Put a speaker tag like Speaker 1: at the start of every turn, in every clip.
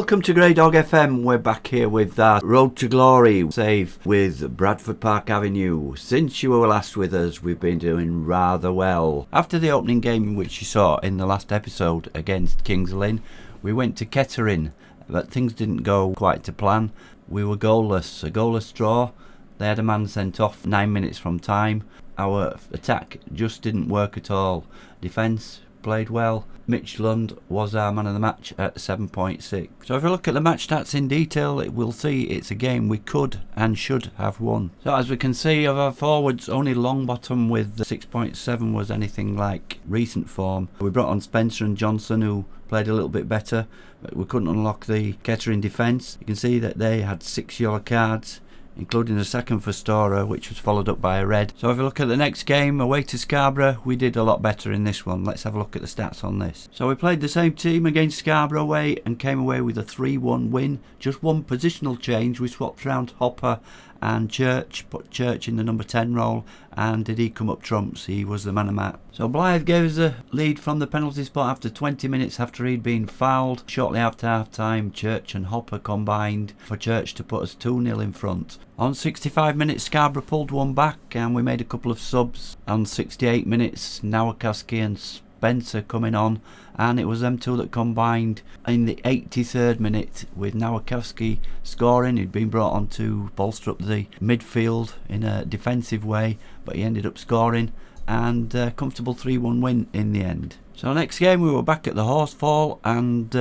Speaker 1: Welcome to Grey Dog FM. We're back here with our Road to Glory save with Bradford Park Avenue. Since you were last with us, we've been doing rather well. After the opening game, which you saw in the last episode against Kings Lynn, we went to Kettering, but things didn't go quite to plan. We were goalless, a goalless draw. They had a man sent off 9 minutes from time. Our attack just didn't work at all. Defence played well. Mitch Lund was our man of the match at 7.6. So if we look at the match stats in detail, we'll see it's a game we could and should have won. So as we can see of our forwards, only Longbottom with 6.7 was anything like recent form. We brought on Spencer and Johnson, who played a little bit better, but we couldn't unlock the Kettering defence. You can see that they had 6 yellow cards, including a second for Storer, which was followed up by a red. So if we look at the next game, away to Scarborough, we did a lot better in this one. Let's have a look at the stats on this. So we played the same team against Scarborough away and came away with a 3-1 win. Just one positional change. We swapped around Hopper and Church, put Church in the number 10 role, and did he come up trumps? He was the man of match. So Blythe gave us a lead from the penalty spot after 20 minutes after he'd been fouled. Shortly after half time, Church and Hopper combined for Church to put us 2-0 in front. On 65 minutes, Scarborough pulled one back and we made a couple of subs. On 68 minutes, Nowakowski and Spencer coming on, and it was them two that combined in the 83rd minute with Nowakowski scoring. He'd been brought on to bolster up the midfield in a defensive way, but he ended up scoring, and a comfortable 3-1 win in the end. So next game we were back at the Horsefall, and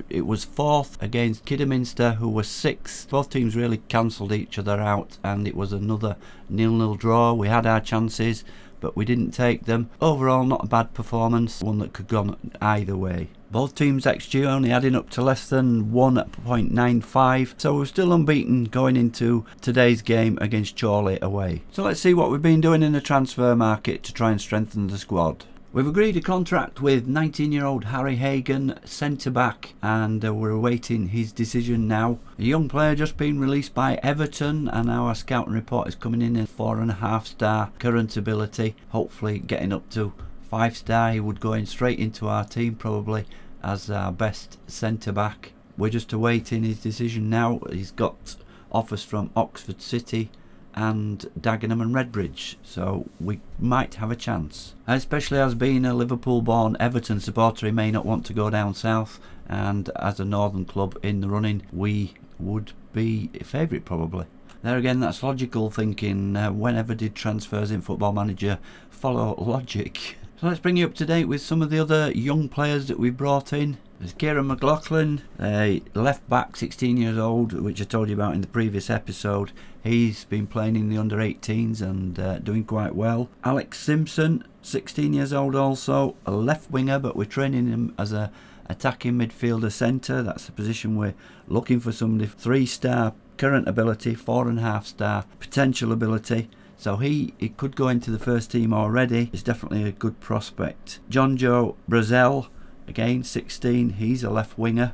Speaker 1: it was 4th against Kidderminster, who was 6th. Both teams really cancelled each other out, and it was another 0-0 draw. We had our chances, but we didn't take them. Overall, not a bad performance, one that could have gone either way. Both teams XG only adding up to less than 1.95, so we're still unbeaten going into today's game against Chorley away. So let's see what we've been doing in the transfer market to try and strengthen the squad. We've agreed a contract with 19-year-old Harry Hagan, centre-back, and we're awaiting his decision now. A young player just been released by Everton, and our scouting report is coming in at 4.5-star current ability, hopefully getting up to 5-star. He would go in straight into our team probably as our best centre-back. We're just awaiting his decision now. He's got offers from Oxford City and Dagenham and Redbridge, so we might have a chance. Especially as being a Liverpool-born Everton supporter, he may not want to go down south, and as a northern club in the running, we would be a favourite probably. There again, that's logical thinking. Whenever did transfers in Football Manager follow logic? So let's bring you up to date with some of the other young players that we've brought in. There's Kieran McLaughlin, a left back, 16 years old, which I told you about in the previous episode. He's been playing in the under-18s and doing quite well. Alex Simpson, 16 years old also, a left winger, but we're training him as a attacking midfielder centre. That's the position we're looking for somebody. 3-star current ability, 4.5-star potential ability. So he could go into the first team already. He's definitely a good prospect. John Joe Brazel, again 16, he's a left winger,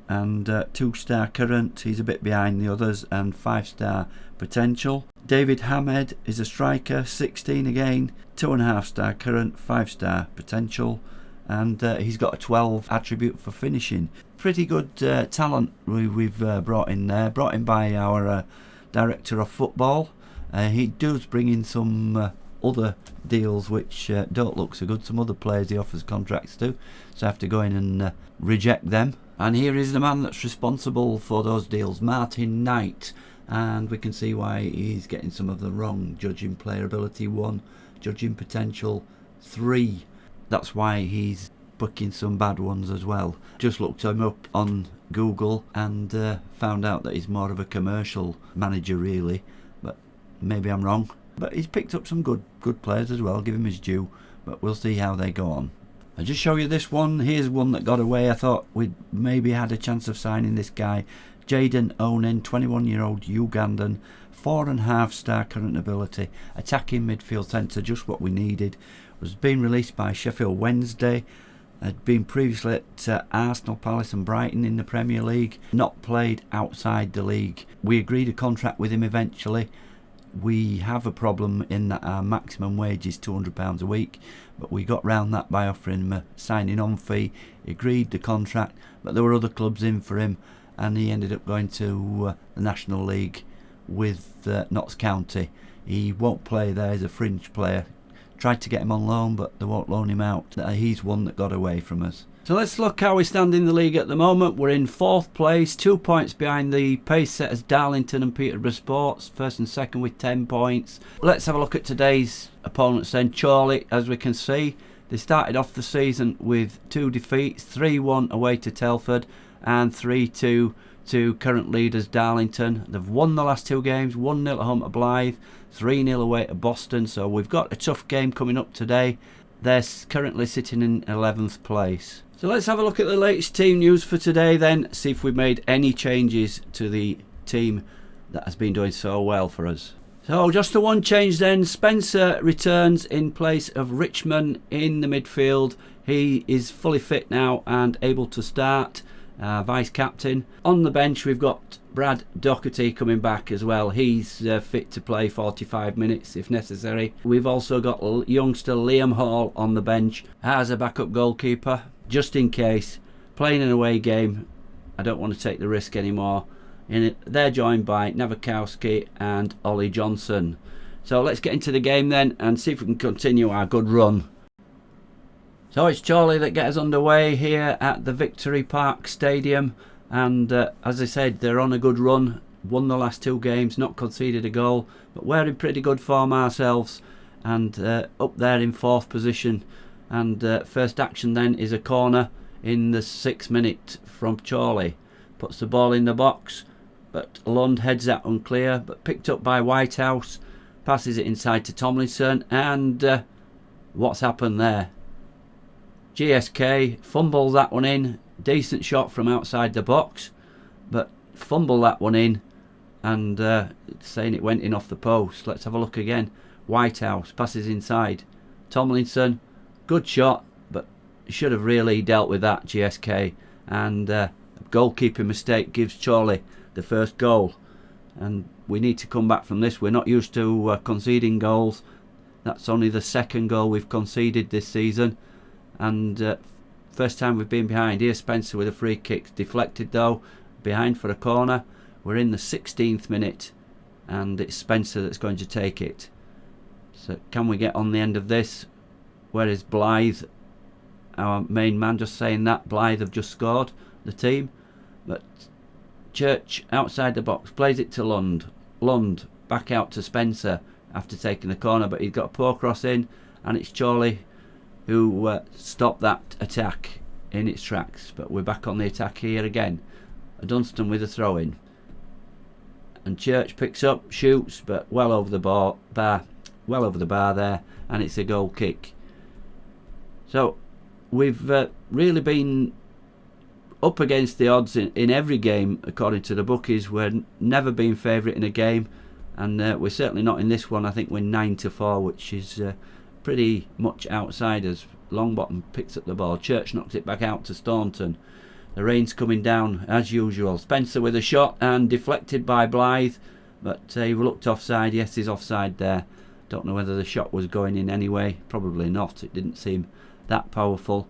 Speaker 1: and 2-star current. He's a bit behind the others, and 5-star potential. David Hamed is a striker, 16 again, 2.5-star current, 5-star potential, and he's got a 12 attribute for finishing. Pretty good talent we've brought in there, brought in by our director of football. He does bring in some other deals which don't look so good. Some other players he offers contracts to, so I have to go in and reject them. And here is the man that's responsible for those deals, Martin Knight, and we can see why he's getting some of the wrong. Judging player ability 1, judging potential 3. That's why he's booking some bad ones as well. Just looked him up on Google and found out that he's more of a commercial manager really, but maybe I'm wrong. But he's picked up some good players as well, give him his due, but we'll see how they go on. I'll just show you this one. Here's one that got away. I thought we'd maybe had a chance of signing this guy. Jaden Onen, 21-year-old Ugandan, 4.5-star current ability, attacking midfield centre, just what we needed. Was being released by Sheffield Wednesday. Had been previously at Arsenal, Palace and Brighton in the Premier League. Not played outside the league. We agreed a contract with him eventually. We have a problem in that our maximum wage is £200 a week, but we got round that by offering him a signing on fee. He agreed the contract, but there were other clubs in for him, and he ended up going to the National League with Notts County. He won't play there, he's a fringe player. Tried to get him on loan, but they won't loan him out. He's one that got away from us. So let's look how we stand in the league at the moment. We're in 4th place, 2 points behind the pace setters Darlington and Peterborough Sports, first and second with 10 points. Let's have a look at today's opponents then. Chorley, as we can see, they started off the season with 2 defeats, 3-1 away to Telford and 3-2 to current leaders Darlington. They've won the last 2 games, 1-0 at home to Blythe, 3-0 away to Boston, so we've got a tough game coming up today. They're currently sitting in 11th place. So let's have a look at the latest team news for today then, see if we've made any changes to the team that has been doing so well for us. So just the one change then, Spencer returns in place of Richmond in the midfield. He is fully fit now and able to start, vice captain. On the bench we've got Brad Doherty coming back as well. He's fit to play 45 minutes if necessary. We've also got youngster Liam Hall on the bench as a backup goalkeeper, just in case. Playing an away game, I don't want to take the risk anymore. They're joined by Navakowski and Ollie Johnson. So let's get into the game then and see if we can continue our good run. So it's Chorley that gets us underway here at the Victory Park Stadium, and as I said, they're on a good run. Won the last 2 games, not conceded a goal, but we're in pretty good form ourselves, and up there in 4th position. And first action then is a corner in the 6th minute from Chorley. Puts the ball in the box, but Lund heads that unclear, but picked up by Whitehouse, passes it inside to Tomlinson, and what's happened there? GSK fumbles that one in. Decent shot from outside the box, but fumble that one in, and saying it went in off the post. Let's have a look again. Whitehouse passes inside. Tomlinson, good shot, but should have really dealt with that, GSK, and a goalkeeping mistake gives Chorley the first goal, and we need to come back from this. We're not used to conceding goals. That's only the 2nd goal we've conceded this season, and first time we've been behind. Here's Spencer with a free kick, deflected though, behind for a corner. We're in the 16th minute and it's Spencer that's going to take it. So can we get on the end of this? Where is Blythe, our main man? Just saying that, Blythe have just scored, the team, but Church outside the box, plays it to Lund. Lund back out to Spencer after taking the corner, but he's got a poor cross in, and it's Chorley who stopped that attack in its tracks. But we're back on the attack here again. Dunstan with a throw in, and Church picks up, shoots, but well over the bar there, and it's a goal kick. So we've really been up against the odds in every game according to the bookies. We're never been favourite in a game, and we're certainly not in this one. I think we're 9-4, which is pretty much outsiders. Longbottom picks up the ball. Church knocks it back out to Staunton. The rain's coming down as usual. Spencer with a shot and deflected by Blythe, but he looked offside. Yes, he's offside there. Don't know whether the shot was going in anyway. Probably not. It didn't seem that powerful.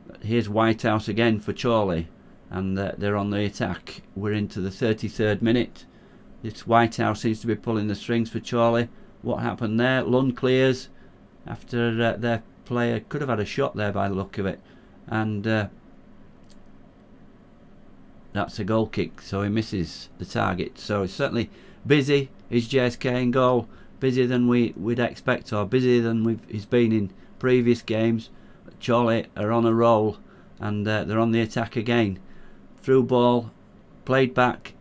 Speaker 1: But here's Whitehouse again for Chorley, and they're on the attack. We're into the 33rd minute. This Whitehouse seems to be pulling the strings for Chorley. What happened there? Lund clears after their player could have had a shot there by the look of it, and that's a goal kick, so he misses the target. So it's certainly busy. Is JSK in goal? Busier than we'd expect, or busier than he's been in previous games. But Chorley are on a roll, and they're on the attack again. Through ball, played back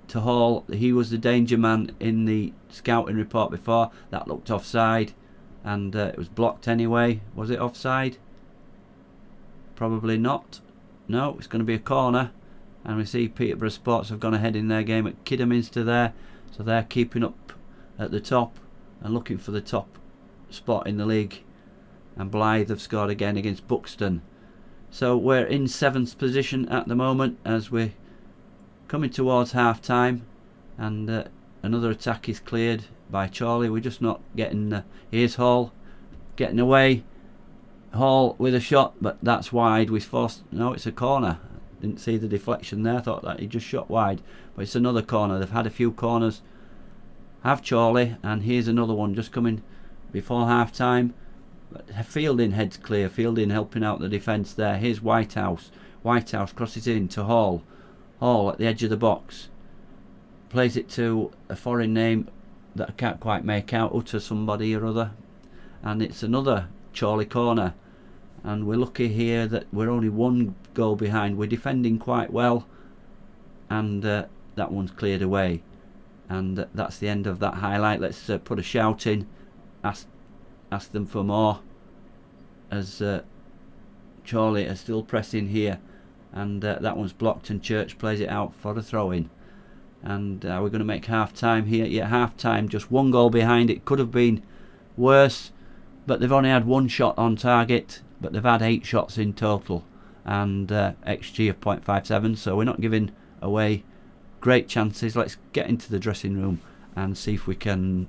Speaker 1: to Hall. He was the danger man in the scouting report before. That looked offside, and it was blocked anyway. Was it offside? Probably not. No, it's going to be a corner, and we see Peterborough Sports have gone ahead in their game at Kidderminster there, so they're keeping up at the top and looking for the top spot in the league. And Blythe have scored again against Buxton. So we're in 7th position at the moment as we're coming towards half time, and another attack is cleared by Chorley. We're just not getting here's Hall getting away. Hall with a shot, but that's wide. We forced, no, it's a corner. Didn't see the deflection there. Thought that he just shot wide. But it's another corner. They've had a few corners. Have Chorley, and here's another one just coming before half time. Fielding heads clear. Fielding helping out the defence there. Here's Whitehouse. Whitehouse crosses in to Hall. Hall at the edge of the box. Plays it to a foreign name that I can't quite make out. Utter somebody or other. And it's another Chorley corner. And we're lucky here that we're only one goal behind. We're defending quite well. And that one's cleared away. And that's the end of that highlight. Let's put a shout in. Ask them for more. As Chorley are still pressing here. And that one's blocked, and Church plays it out for a throw-in. And we're going to make half-time here. Yeah, half-time, just one goal behind. It could have been worse, but they've only had one shot on target, but they've had 8 shots in total, and XG of 0.57, so we're not giving away great chances. Let's get into the dressing room and see if we can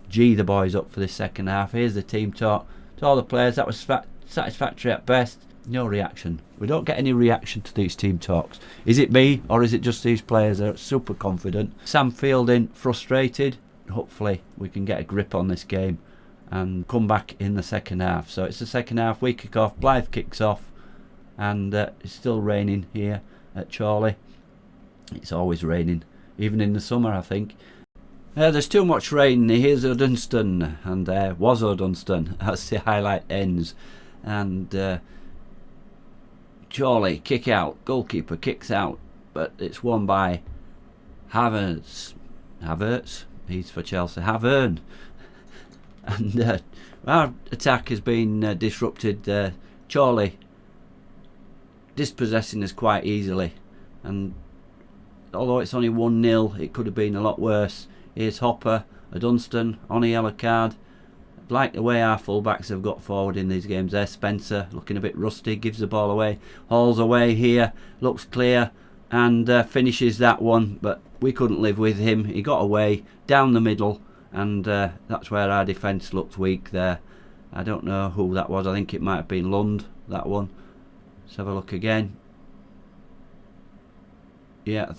Speaker 1: G the boys up for this second half. Here's the team talk to all the players. That was satisfactory at best. No reaction. We don't get any reaction to these team talks. Is it me, or is it just these players that are super confident? Sam Fielding frustrated. Hopefully we can get a grip on this game and come back in the second half. So it's the second half. We kick off. Blythe kicks off, and it's still raining here at Chorley. It's always raining, even in the summer, I think. There's too much rain. Here's Udunston, and there was Udunston as the highlight ends. And Chorley kick out, goalkeeper kicks out, but it's won by Havertz, he's for Chelsea, Havern. And our attack has been disrupted. Chorley dispossessing us quite easily, and although it's only 1-0, it could have been a lot worse. Here's Hopper, Dunstan on a yellow card. Like the way our fullbacks have got forward in these games. There's Spencer looking a bit rusty, gives the ball away. Hall's away here, looks clear, and finishes that one, but we couldn't live with him. He got away down the middle, and that's where our defence looked weak there. I don't know who that was. I think it might have been Lund, that one. Let's have a look again. Yeah,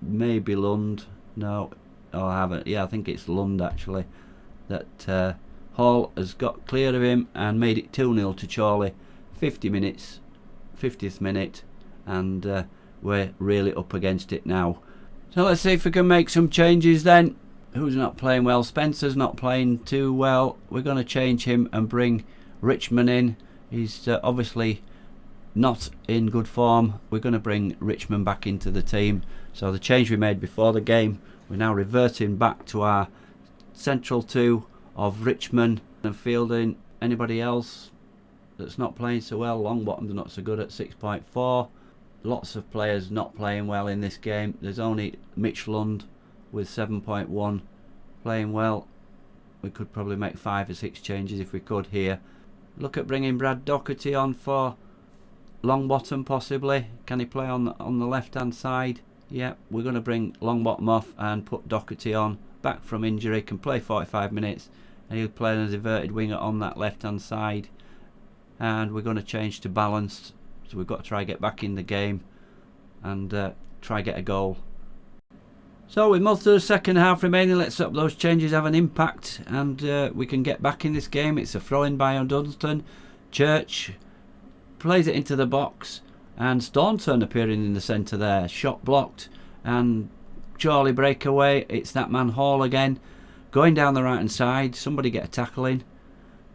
Speaker 1: maybe Lund. No, I haven't. Yeah, I think it's Lund actually. That Hall has got clear of him and made it 2-0 to Chorley. 50 minutes, 50th minute, and we're really up against it now. So let's see if we can make some changes then. Who's not playing well? Spencer's not playing too well. We're going to change him and bring Richmond in. He's obviously not in good form. We're going to bring Richmond back into the team. So the change we made before the game, we're now reverting back to our central two of Richmond and Fielding. Anybody else that's not playing so well? Longbottom's not so good at 6.4. Lots of players not playing well in this game. There's only Mitch Lund with 7.1 playing well. We could probably make 5 or 6 changes if we could here. Look at bringing Brad Doherty on for Longbottom possibly. Can he play on the left hand side? Yeah, we're going to bring Longbottom off and put Doherty on. Back from injury, can play 45 minutes, and he'll play as a inverted winger on that left hand side. And we're going to change to balanced, so we've got to try get back in the game and try get a goal. So with most of the second half remaining, let's hope those changes have an impact and we can get back in this game. It's a throw-in by Dunstan. Church plays it into the box, and Staunton appearing in the centre there. Shot blocked, and Chorley breakaway. It's that man Hall again, going down the right hand side. Somebody get a tackle in,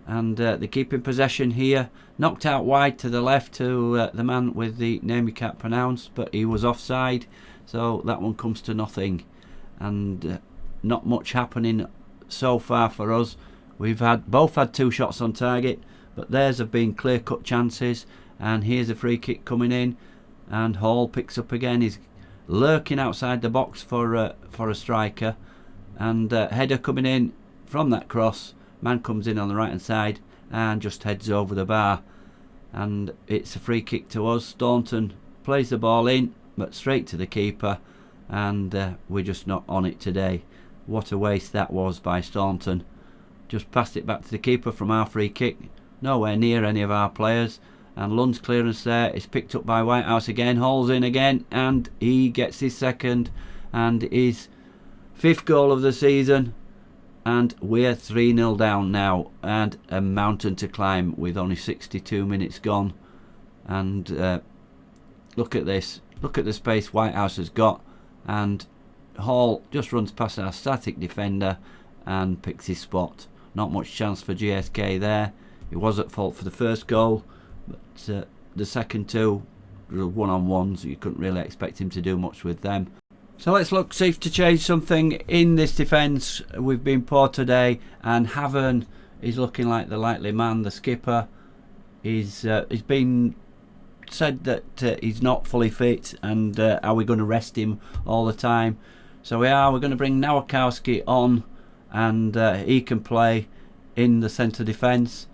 Speaker 1: and they keep in possession here. Knocked out wide to the left to the man with the name you can't pronounce, but he was offside, so that one comes to nothing. And not much happening so far for us. We've both had 2 shots on target, but theirs have been clear-cut chances. And here's a free kick coming in, and Hall picks up again. He's lurking outside the box for a striker, and header coming in from that cross. Man comes in on the right hand side and just heads over the bar, and it's a free kick to us. Staunton plays the ball in, but straight to the keeper, and we're just not on it today. What a waste that was by Staunton. Just passed it back to the keeper from our free kick, nowhere near any of our players, and Lund's clearance there is picked up by Whitehouse again. Hall's in again, and he gets his second and his 5th goal of the season. And we're 3-0 down now, and a mountain to climb with only 62 minutes gone. And look at this. Look at the space Whitehouse has got, and Hall just runs past our static defender and picks his spot. Not much chance for GSK there. He was at fault for the first goal, but the second two were one-on-ones. You couldn't really expect him to do much with them. So let's look, see if to change something in this defence. We've been poor today, and Havern is looking like the likely man, the skipper. He's been said that he's not fully fit, and are we going to rest him all the time? So we're going to bring Nowakowski on, and he can play in the centre defence.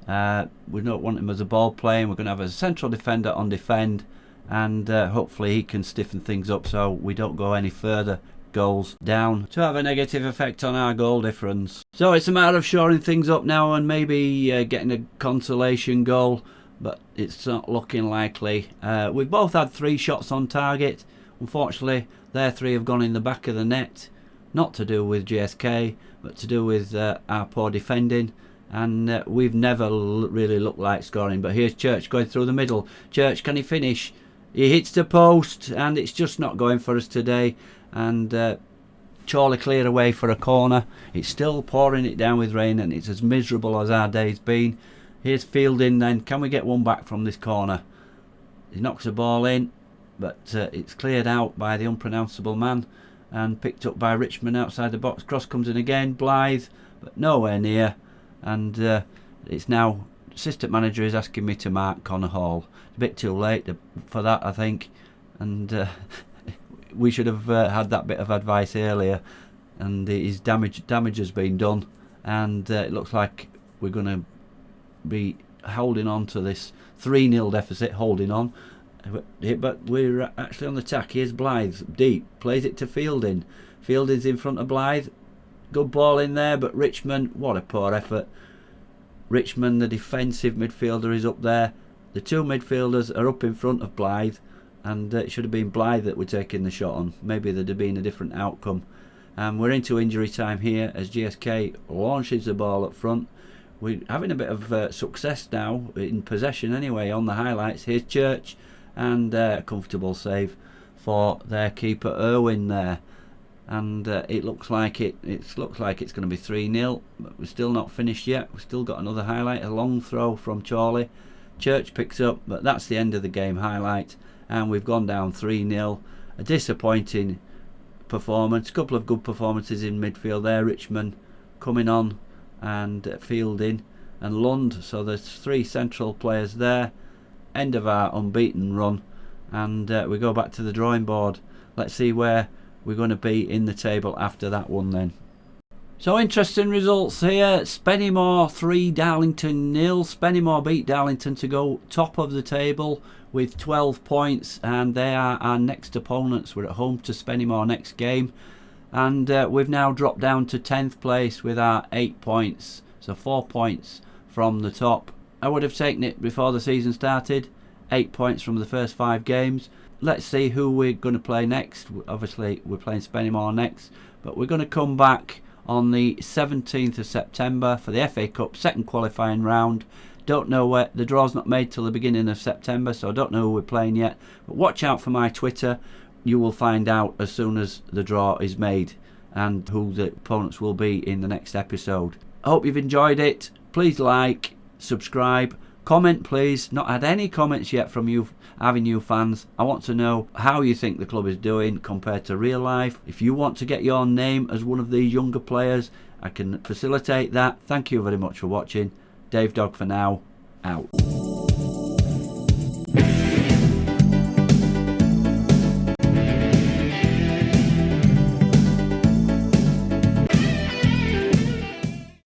Speaker 1: We don't want him as a ball player. We're going to have a central defender on defend, and hopefully he can stiffen things up so we don't go any further goals down to have a negative effect on our goal difference. So it's a matter of shoring things up now and maybe getting a consolation goal, but it's not looking likely. We've both had 3 shots on target. Unfortunately, their 3 have gone in the back of the net. Not to do with GSK, but to do with our poor defending. And we've never really looked like scoring. But here's Church going through the middle. Church, can he finish? He hits the post, and it's just not going for us today. And Chorley cleared away for a corner. It's still pouring it down with rain, and it's as miserable as our day's been. Here's Fielding then. Can we get one back from this corner? He knocks the ball in, but it's cleared out by the unpronounceable man and picked up by Richmond outside the box. Cross comes in again. Blythe, but nowhere near. And it's now, assistant manager is asking me to mark Connor Hall. It's a bit too late for that, I think. And we should have had that bit of advice earlier. And his damage has been done. And it looks like we're going to be holding on to this 3-0 deficit, holding on. But we're actually on the attack. Here's Blythe, deep, plays it to Fielding. Fielding's in front of Blythe. Good ball in there, but Richmond, what a poor effort. Richmond, the defensive midfielder, is up there. The 2 midfielders are up in front of Blythe, and it should have been Blythe that were taking the shot on. Maybe there'd have been a different outcome. We're into injury time here as GSK launches the ball up front. We're having a bit of success now, in possession anyway, on the highlights. Here's Church, and a comfortable save for their keeper Irwin there. And it looks like it's going to be 3-0, but we're still not finished yet. We've still got another highlight, a long throw from Chorley. Church picks up, but that's the end of the game highlight, and we've gone down 3-0. A disappointing performance. A couple of good performances in midfield there. Richmond coming on and Fielding and Lund. So there's 3 central players there. End of our unbeaten run, and we go back to the drawing board. Let's see where we're going to be in the table after that one then. So interesting results here. Spennymoor 3, Darlington 0. Spennymoor beat Darlington to go top of the table with 12 points, and they are our next opponents. We're at home to Spennymoor next game, and we've now dropped down to 10th place with our 8 points, so 4 points from the top. I would have taken it before the season started. 8 points from the first 5 games. Let's see who we're going to play next. Obviously we're playing Spennymoor next, but we're going to come back on the 17th of September for the FA Cup second qualifying round. Don't know where, the draw's not made till the beginning of September, so I don't know who we're playing yet, but watch out for my Twitter. You will find out as soon as the draw is made and who the opponents will be in the next episode. I hope you've enjoyed it. Please like, subscribe, comment please. Not had any comments yet from you Avenue fans. I want to know how you think the club is doing compared to real life. If you want to get your name as one of these younger players, I can facilitate that. Thank you very much for watching. Dave Dog for now, out.